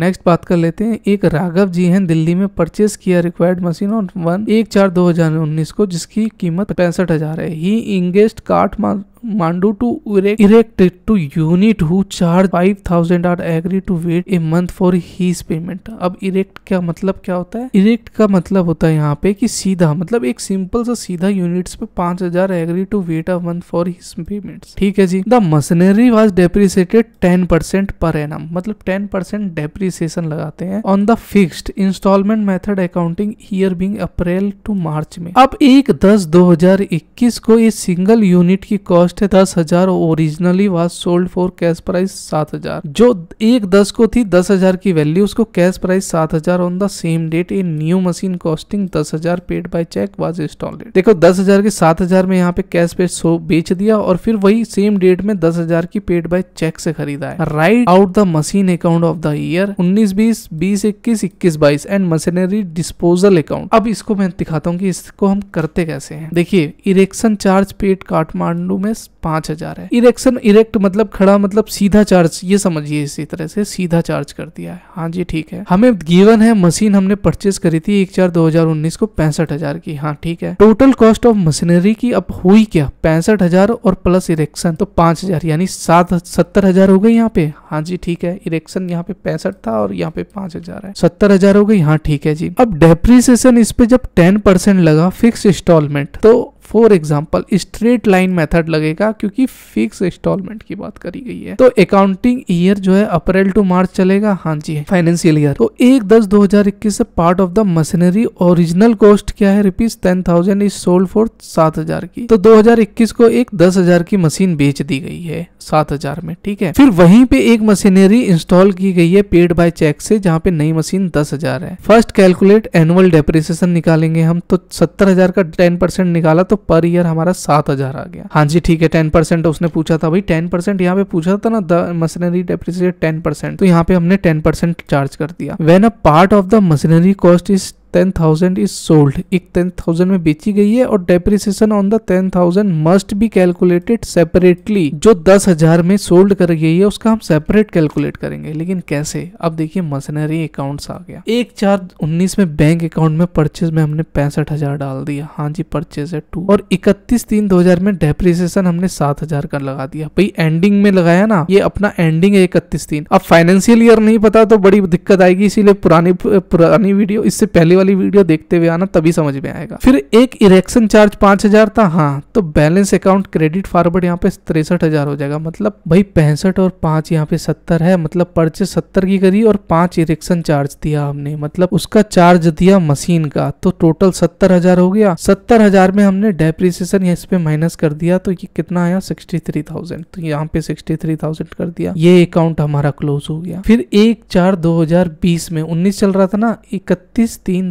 Next बात कर लेते हैं, एक राघव जी हैं, दिल्ली में परचेस किया रिक्वायर्ड मशीन ऑन 1/4/2019 को, जिसकी कीमत 65,000 है। He engaged Kathmandu to erect two unit who charge 5,000 are agree to wait a month for his payment. अब इरेक्ट का मतलब क्या होता है? इरेक्ट का मतलब होता है यहाँ पे कि सीधा, मतलब एक सिंपल सा सीधा यूनिट्स पे 5,000 agree to wait a month for his payments. ठीक है जी। द मशीनरी वाज डेप्रिसिएटेड 10% पर एनम, मतलब 10% डेप्रिसिएशन लगाते हैं on the fixed installment method accounting year being April to March में। अब 1/10/2021 को इस सिंगल यूनिट की कॉस्ट है 10,000, originally was sold for cash price 7,000। जो 1/10 को थी 10,000 की वैल्यू, उसको cash price 7,000 on the same date a new machine costing 10,000 paid by cheque was installed. देखो 10,000 के 7,000 में यहाँ पे कैश पे बेच दिया और फिर वही सेम डेट में 10,000 की पेड बाय चेक से खरीदा है। Right out the machine account of the year 19-20, 20-21, 21-22 and machinery disposal account. अब इसको मैं दिखाता हूँ कि इसको हम करते कैसे हैं। देखिए, इरेक्शन चार्ज पेड काठमांडू में 5,000 है। इरेक्ट मतलब खड़ा, मतलब सीधा चार्ज, ये समझिए, इसी तरह से सीधा चार्ज कर दिया है। हाँ जी ठीक है। हमें गिवन है मशीन हमने परचेस करी थी 1/4/2019 को 65,000 की। हाँ ठीक है। टोटल कॉस्ट ऑफ मशीनरी की अब हुई क्या? 65,000 और प्लस इरेक्शन तो 5,000, यानी 70,000 हो गई यहाँ पे। हाँ जी ठीक है। इरेक्शन यहाँ पे 65 था और यहाँ पे 5,000 है, 70,000 हो गई। हाँ ठीक है जी। अब डेप्रिसिएशन इस पे जब 10% लगा फिक्स इंस्टॉलमेंट, तो for example straight line method लगेगा क्योंकि फिक्स इंस्टॉलमेंट की बात करी गई है। तो अकाउंटिंग ईयर जो है अप्रैल टू मार्च चलेगा। हाँ जी, फाइनेंशियल ईयर। तो 1/10/2021 से part of the machinery original cost क्या है? ₹10,000 इज सोल्ड फॉर 7,000 की। तो 2021 को एक 10,000 की मशीन बेच दी गई है 7,000 में। ठीक है। फिर वहीं पे एक मशीनरी इंस्टॉल की गई है पेड बाय चेक से, जहाँ पे नई मशीन 10,000 है। फर्स्ट कैलकुलेट एनुअल डेप्रिसिएशन निकालेंगे हम, तो 70,000 का 10% निकाला तो पर ईयर हमारा 7,000 आ गया। हाँ जी ठीक है। 10% उसने पूछा था भाई, 10% यहाँ पे पूछा था ना, द मशीनरी डेप्रिसिएट 10%, तो यहाँ पे हमने 10% चार्ज कर दिया। When a part of the machinery cost is 10,000 is sold, एक 10,000 में बेची गई है और depreciation on the 10,000 must be calculated separately. जो 10,000 में सोल्ड कर गई है उसका हम सेपरेट कैलकुलेट करेंगे। लेकिन कैसे? अब देखिए मशीनरी अकाउंट्स आ गया। 1/4/19 में बैंक अकाउंट में परचेज में हमने 65,000 डाल दिया। हाँ जी, परचेज है 2, और 31/3/2000 में डेप्रिसिएशन हमने 7,000 का लगा दिया। भाई एंडिंग में लगाया ना, ये अपना एंडिंग है 31/3। अब फाइनेंशियल ईयर नहीं पता तो बड़ी दिक्कत आएगी, इसीलिए पुरानी वीडियो, इससे पहले वाली वीडियो देखते हुए आना, तभी समझ में आएगा। फिर एक इरेक्शन चार्ज 5,000 था। हाँ, तो बैलेंस अकाउंट क्रेडिट फॉरवर्ड यहाँ पे 63,000 हो जाएगा। मतलब भाई 65 और 5 यहाँ पे 70 है, मतलब परचेज 70 की करी और 5 इरेक्शन चार्ज दिया हमने, मतलब उसका चार्ज दिया मशीन का, तो टोटल 70,000 हो गया। 70,000 में हमने डेप्रिसिएशन इस पे माइनस कर दिया, तो ये कितना आया? 63,000। तो यहाँ पे 63,000 कर दिया, ये अकाउंट हमारा क्लोज हो गया। फिर 1/4/2020 में 19 चल रहा था ना, 31/3/2020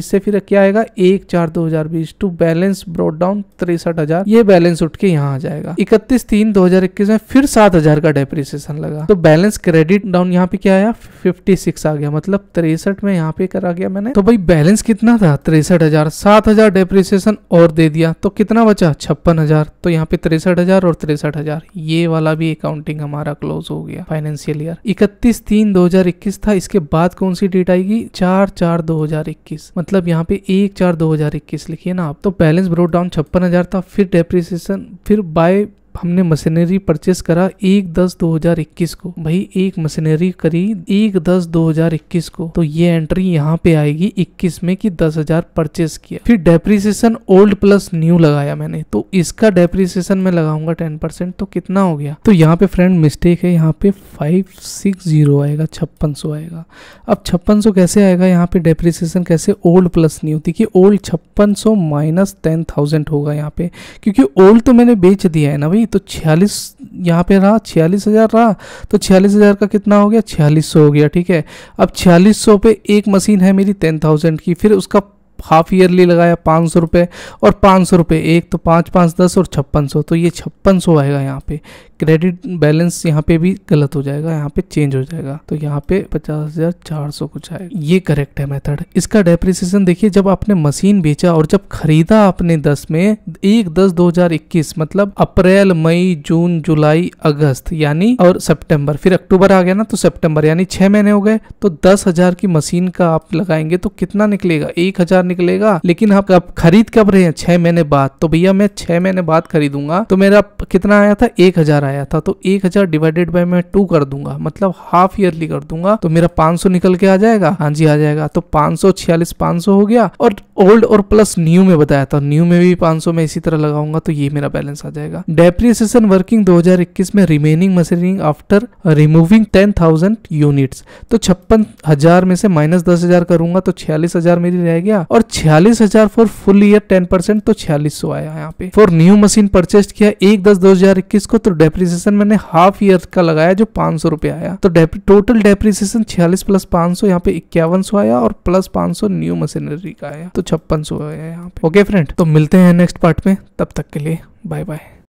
से फिर क्या आएगा? 1/4/2020 टू बैलेंस ब्रॉट डाउन 63,000, ये बैलेंस उठ के यहाँ आ जाएगा। 31/3/2021 में फिर 7,000 का डेप्रिसिएशन लगा, तो बैलेंस क्रेडिट डाउन यहाँ पे क्या आया? 56 आ गया, मतलब 63 में यहाँ पे करा गया मैंने। तो भाई बैलेंस कितना था? 63,000। 7,000 डेप्रिसिएशन और दे दिया, तो कितना बचा? 56,000। तो यहाँ पे 63,000 और 63,000, ये वाला भी अकाउंटिंग हमारा क्लोज हो गया फाइनेंशियल ईयर। 31/3/2021 था, इसके बाद कौन सी डेट आएगी? 4/4/2021, मतलब यहाँ पे 1/4/2021 लिखिए ना आप। तो बैलेंस ब्रोट डाउन 56,000 था, फिर डेप्रिसिएशन, फिर बाय हमने मशीनरी परचेस करा 1/10/2021 को। भाई एक मशीनरी करी 1/10/2021 को, तो ये एंट्री यहाँ पे आएगी 21 में कि 10,000 परचेस किया। फिर डेप्रिसिएशन ओल्ड प्लस न्यू लगाया मैंने, तो इसका डेप्रिसिएशन में लगाऊंगा 10%, तो कितना हो गया? तो यहाँ पे फ्रेंड मिस्टेक है, यहाँ पे 560 आएगा, 5600 आएगा। अब 5600 कैसे आएगा? यहाँ पे डेप्रिसिएशन कैसे? Old plus new. देखिए ओल्ड 5600 माइनस 10,000 होगा यहाँ पे, क्योंकि ओल्ड तो मैंने बेच दिया है ना भाई, तो 46 यहाँ पे रहा, 46,000 रहा, तो 46,000 का कितना हो गया? 4600 हो गया। ठीक है। अब 4600 पे एक मशीन है मेरी 10,000 की, फिर उसका हाफ ईयरली लगाया 500 रुपये और 500 रुपये, एक तो 5 5 10 और 5600, तो ये 5600 आएगा यहाँ पे। क्रेडिट बैलेंस यहाँ पे भी गलत हो जाएगा, यहाँ पे चेंज हो जाएगा, तो यहाँ पे 50,400 कुछ आएगा। ये करेक्ट है मेथड। इसका डेप्रिसिएशन देखिए, जब आपने मशीन बेचा और जब खरीदा आपने 10 में, 1/10/2021 मतलब अप्रैल मई जून जुलाई अगस्त यानी और सितंबर, फिर अक्टूबर आ गया ना तो सितंबर, यानी 6 महीने हो गए। तो 10,000 की मशीन का आप लगाएंगे तो कितना निकलेगा? 1,000 निकलेगा। लेकिन आप खरीद कब रहे हैं? 6 महीने बाद। तो भैया मैं 6 महीने बाद खरीदूंगा तो मेरा कितना आया था? 1,000 आया था। तो 1,000 डिवाइडेड बाय मैं 2 कर दूंगा, मतलब हाफ ईयरली कर दूंगा, तो मेरा 500 निकल के आ जाएगा। हाँ जी आ जाएगा। तो 546 500 हो गया। और ओल्ड और प्लस न्यू में बताया था, न्यू में भी 500 में इसी तरह लगाऊंगा तो ये मेरा बैलेंस आ जाएगा। डेप्रिसिएशन वर्किंग 2021 में remaining machining after removing 10,000 units, तो 56,000 में से माइनस 10,000 करूंगा तो 46,000 मेरी रह गया। और 46,000 फॉर फुल ईयर 10% तो 4600 आया यहाँ पे। फॉर न्यू मशीन परचेज किया 1/10/2021 को, तो डेप्रिसिएशन मैंने हाफ ईयर का लगाया जो 500 रुपए आया। तो टोटल डेप्रिसिएशन 46 प्लस 500 यहाँ पे 5100 आया और प्लस 500 न्यू मशीनरी का आया, तो 5600 आया यहाँ पे। ओके फ्रेंड, तो मिलते हैं नेक्स्ट पार्ट में, तब तक के लिए बाय बाय।